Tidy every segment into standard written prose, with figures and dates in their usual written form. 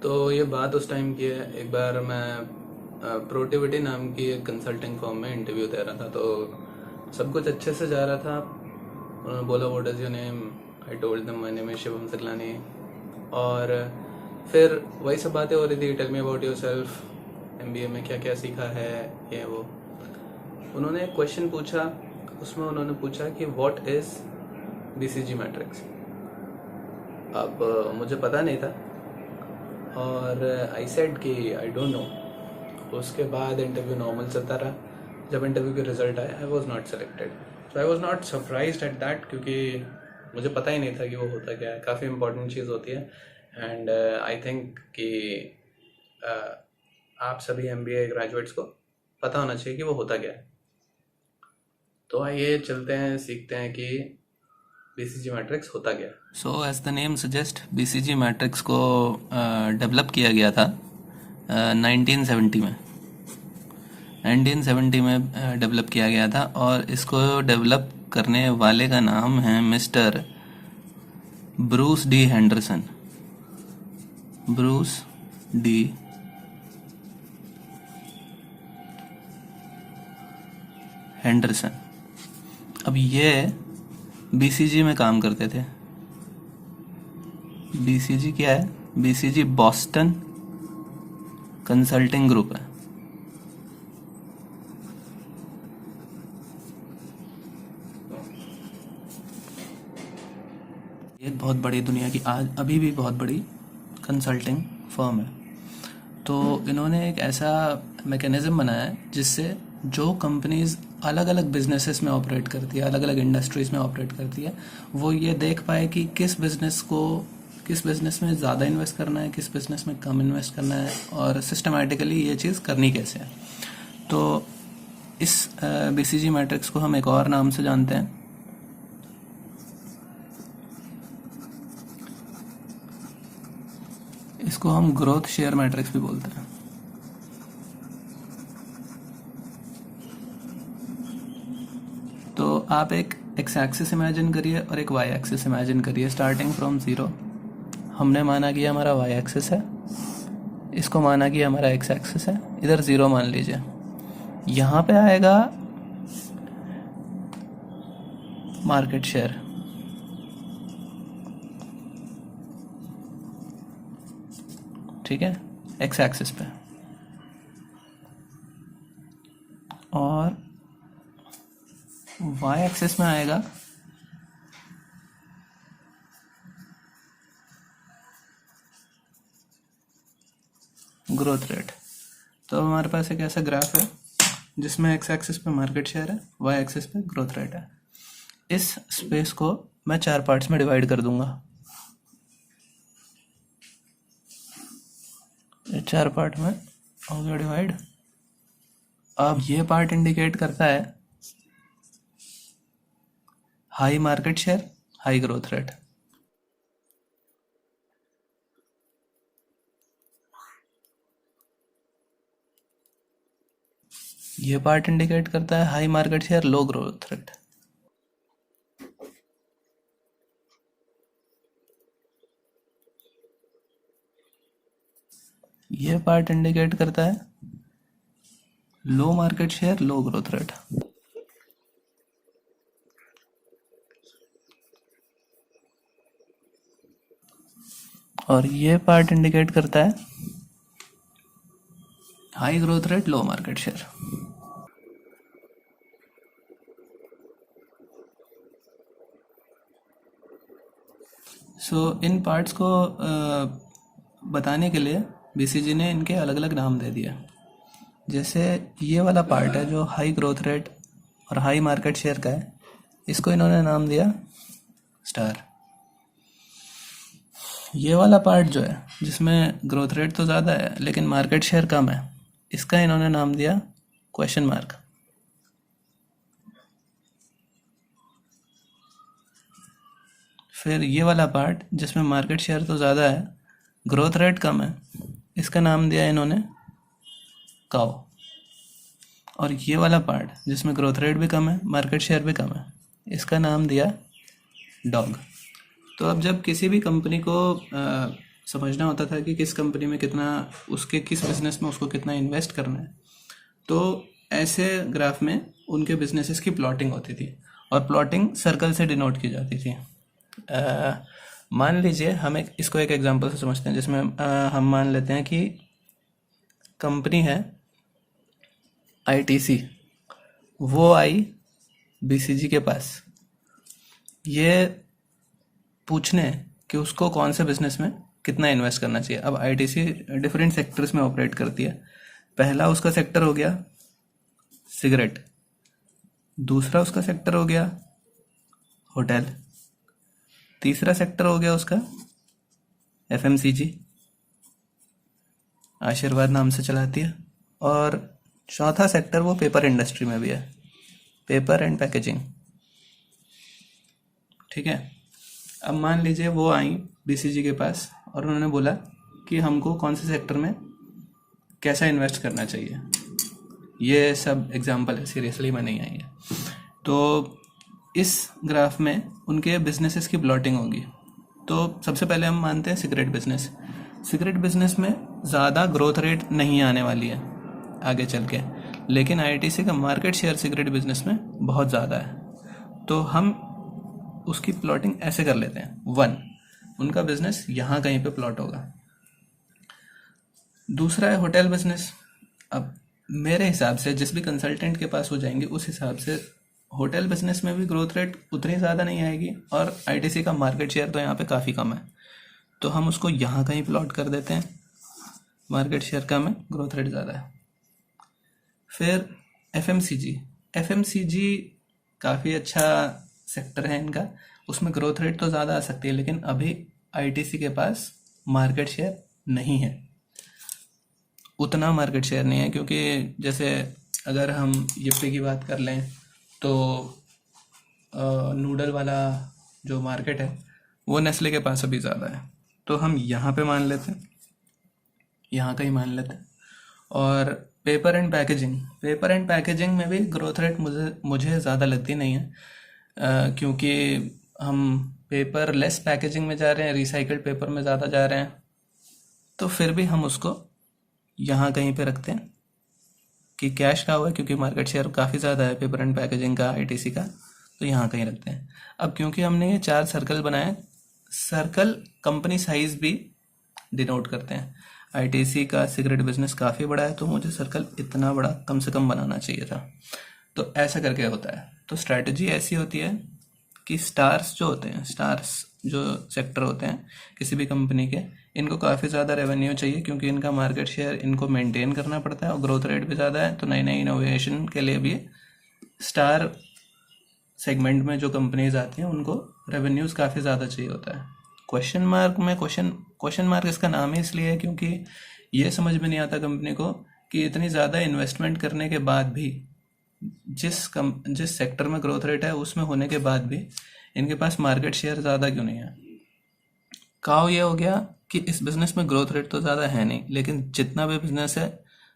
तो ये बात उस टाइम की है। एक बार मैं प्रोटिविटी नाम की एक कंसल्टिंग फर्म में इंटरव्यू दे रहा था, तो सब कुछ अच्छे से जा रहा था। उन्होंने बोला what is your name, I told them my name is Shivam Saklani. और फिर वही सब बातें हो रही थी, tell me about yourself, MBA में क्या क्या सीखा है, ये वो। उन्होंने एक क्वेश्चन पूछा, उसमें उन्होंने पूछा कि व्हाट इज़ बीसीजी मैट्रिक्स। अब मुझे पता नहीं था और आई सेड कि आई डोंट नो। उसके बाद इंटरव्यू नॉर्मल चलता रहा। जब इंटरव्यू के रिजल्ट आए, I was not selected. So I was not surprised at that, क्योंकि मुझे पता ही नहीं था कि वो होता क्या है। काफ़ी इंपॉर्टेंट चीज़ होती है। एंड आई थिंक कि आप सभी एमबीए ग्रेजुएट्स को पता होना चाहिए कि वो होता क्या है। तो आइए चलते हैं, सीखते हैं कि बीसीजी मैट्रिक्स होता क्या है। So as the name suggest, BCG matrix को डेवलप किया गया था 1970 में। 1970 में डेवलप किया गया था, और इसको डेवलप करने वाले का नाम है mister Bruce D Henderson. Bruce D Henderson. अब ये बीसीजी में काम करते थे। बीसीजी क्या है? बीसीजी बॉस्टन कंसल्टिंग ग्रुप है। एक बहुत बड़ी, दुनिया की आज अभी भी बहुत बड़ी कंसल्टिंग फर्म है। तो इन्होंने एक ऐसा मैकेनिज्म बनाया है जिससे जो कंपनीज अलग अलग बिजनेसेस में ऑपरेट करती है, अलग अलग इंडस्ट्रीज में ऑपरेट करती है, वो ये देख पाए कि किस बिजनेस में ज़्यादा इन्वेस्ट करना है, किस बिजनेस में कम इन्वेस्ट करना है, और सिस्टमैटिकली ये चीज़ करनी कैसे है। तो इस बीसीजी मैट्रिक्स को हम एक और नाम से जानते हैं, इसको हम ग्रोथ शेयर मैट्रिक्स भी बोलते हैं। तो आप एक एक्स एक्सिस इमेजिन करिए और एक वाई एक्सिस इमेजिन करिए, स्टार्टिंग फ्रॉम ज़ीरो। हमने माना कि हमारा वाई एक्सिस है, इसको माना कि हमारा एक्स एक्सिस है, इधर ज़ीरो मान लीजिए। यहाँ पे आएगा मार्केट शेयर, ठीक है, एक्स एक्सिस पे। और वाई एक्सिस में आएगा ग्रोथ रेट। तो हमारे पास एक ऐसा ग्राफ है जिसमें एक्स एक्सिस पे मार्केट शेयर है, वाई एक्सिस पे ग्रोथ रेट है। इस स्पेस को मैं 4 पार्ट्स में डिवाइड कर दूंगा। ये 4 पार्ट में हो गया डिवाइड। अब ये पार्ट इंडिकेट करता है high market share, high growth rate. ये पार्ट इंडिकेट करता है हाई मार्केट शेयर, लो ग्रोथ रेट। ये पार्ट इंडिकेट करता है लो मार्केट शेयर, लो ग्रोथ रेट। और ये पार्ट इंडिकेट करता है हाई ग्रोथ रेट, लो मार्केट शेयर। सो इन पार्ट्स को बताने के लिए बीसीजी ने इनके अलग अलग नाम दे दिए। जैसे ये वाला पार्ट है जो हाई ग्रोथ रेट और हाई मार्केट शेयर का है, इसको इन्होंने नाम दिया स्टार। ये वाला पार्ट जो है जिसमें ग्रोथ रेट तो ज़्यादा है लेकिन मार्केट शेयर कम है, इसका इन्होंने नाम दिया क्वेश्चन मार्क। फिर ये वाला पार्ट जिसमें मार्केट शेयर तो ज़्यादा है, ग्रोथ रेट कम है, इसका नाम दिया इन्होंने काउ। और ये वाला पार्ट जिसमें ग्रोथ रेट भी कम है, मार्केट शेयर भी कम है, इसका नाम दिया डॉग। तो अब जब किसी भी कंपनी को समझना होता था कि किस कंपनी में कितना, उसके किस बिजनेस में उसको कितना इन्वेस्ट करना है। तो ऐसे ग्राफ में उनके बिजनेसेस की प्लॉटिंग होती थी और प्लॉटिंग सर्कल से डिनोट की जाती थी। मान लीजिए हम इसको एक एग्जांपल से समझते हैं, जिसमें हम मान लेते हैं कि कंपनी है आईटीसी, वो आई बीसीजी के पास ये पूछने कि उसको कौन से बिजनेस में कितना इन्वेस्ट करना चाहिए। अब आईटीसी डिफरेंट सेक्टर्स में ऑपरेट करती है। पहला उसका सेक्टर हो गया सिगरेट, दूसरा उसका सेक्टर हो गया होटल, तीसरा सेक्टर हो गया उसका एफएमसीजी, आशीर्वाद नाम से चलाती है, और चौथा सेक्टर वो पेपर इंडस्ट्री में भी है, पेपर एंड पैकेजिंग। ठीक है। अब मान लीजिए वो आई बीसीजी के पास और उन्होंने बोला कि हमको कौन से सेक्टर में कैसा इन्वेस्ट करना चाहिए। ये सब एग्जांपल है, सीरियसली में नहीं आई है। तो इस ग्राफ में उनके बिजनेसेस की प्लॉटिंग होगी। तो सबसे पहले हम मानते हैं सिगरेट बिजनेस। सिगरेट बिजनेस में ज़्यादा ग्रोथ रेट नहीं आने वाली है आगे चल के, लेकिन आईटीसी का मार्केट शेयर सिगरेट बिजनेस में बहुत ज़्यादा है। तो हम उसकी प्लॉटिंग ऐसे कर लेते हैं। 1, उनका बिजनेस यहाँ कहीं पे प्लॉट होगा। दूसरा है होटल बिजनेस। अब मेरे हिसाब से जिस भी कंसल्टेंट के पास हो जाएंगे उस हिसाब से होटल बिजनेस में भी ग्रोथ रेट उतनी ज़्यादा नहीं आएगी, और आईटीसी का मार्केट शेयर तो यहाँ पे काफ़ी कम है, तो हम उसको यहाँ कहीं प्लॉट कर देते हैं। मार्केट शेयर कम है, ग्रोथ रेट ज़्यादा है। फिर एफएमसीजी काफ़ी अच्छा सेक्टर है इनका, उसमें ग्रोथ रेट तो ज़्यादा आ सकती है, लेकिन अभी आईटीसी के पास मार्केट शेयर नहीं है, उतना मार्केट शेयर नहीं है। क्योंकि जैसे अगर हम यिप्पी की बात कर लें तो नूडल वाला जो मार्केट है वो नेस्ले के पास अभी ज़्यादा है, तो हम यहाँ पे मान लेते हैं, यहाँ कहीं मान लेते हैं। और पेपर एंड पैकेजिंग में भी ग्रोथ रेट मुझे ज़्यादा लगती नहीं है, क्योंकि हम पेपर लेस पैकेजिंग में जा रहे हैं, रिसाइकल्ड पेपर में ज़्यादा जा रहे हैं। तो फिर भी हम उसको यहाँ कहीं पे रखते हैं कि कैश का हुआ है, क्योंकि मार्केट शेयर काफ़ी ज़्यादा है पेपर एंड पैकेजिंग का आईटीसी का, तो यहाँ कहीं रखते हैं। अब क्योंकि हमने ये 4 सर्कल बनाए, सर्कल कंपनी साइज भी डिनोट करते हैं। आईटीसी का सिगरेट बिजनेस काफ़ी बड़ा है, तो मुझे सर्कल इतना बड़ा कम से कम बनाना चाहिए था। तो ऐसा करके होता है। तो स्ट्रैटेजी ऐसी होती है कि स्टार्स जो सेक्टर होते हैं किसी भी कंपनी के, इनको काफ़ी ज़्यादा रेवेन्यू चाहिए, क्योंकि इनका मार्केट शेयर इनको मेंटेन करना पड़ता है और ग्रोथ रेट भी ज़्यादा है। तो नई नई इनोवेशन के लिए भी स्टार सेगमेंट में जो कंपनीज आती हैं उनको रेवेन्यूज़ काफ़ी ज़्यादा चाहिए होता है। क्वेश्चन मार्क इसका नाम ही इसलिए है क्योंकि ये समझ में नहीं आता कंपनी को कि इतनी ज़्यादा इन्वेस्टमेंट करने के बाद भी, जिस सेक्टर में ग्रोथ रेट है उसमें होने के बाद भी इनके पास मार्केट शेयर ज़्यादा क्यों नहीं है। काव ये हो गया कि इस बिज़नेस में ग्रोथ रेट तो ज़्यादा है नहीं, लेकिन जितना भी बिज़नेस है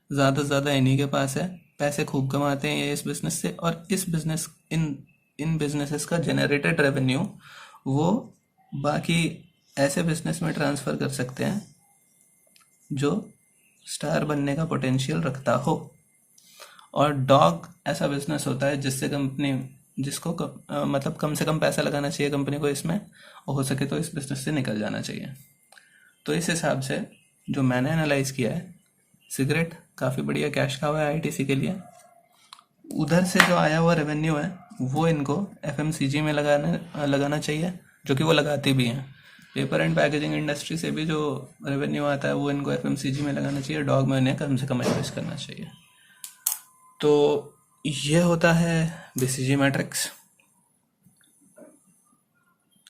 ज़्यादा से ज़्यादा इन्हीं के पास है, पैसे खूब कमाते हैं ये इस बिज़नेस से, और इस बिज़नेस इन बिज़नेसेस का जनरेटेड रेवेन्यू वो बाकी ऐसे बिज़नेस में ट्रांसफ़र कर सकते हैं जो स्टार बनने का पोटेंशियल रखता हो। और डॉग ऐसा बिज़नेस होता है जिसको मतलब कम से कम पैसा लगाना चाहिए कंपनी को इसमें, और हो सके तो इस बिज़नेस से निकल जाना चाहिए। तो इस हिसाब से जो मैंने एनालाइज़ किया है, सिगरेट काफ़ी बढ़िया कैश का हुआ है आईटीसी के लिए। उधर से जो आया हुआ रेवेन्यू है वो इनको एफएमसीजी में लगाना चाहिए, जो कि वो लगाती भी हैं। पेपर एंड पैकेजिंग इंडस्ट्री से भी जो रेवेन्यू आता है वो इनको एफएमसीजी में लगाना चाहिए, डॉग में इन्हें कम से कम इन्वेस्ट करना चाहिए। तो ये होता है बीसीजी मैट्रिक्स।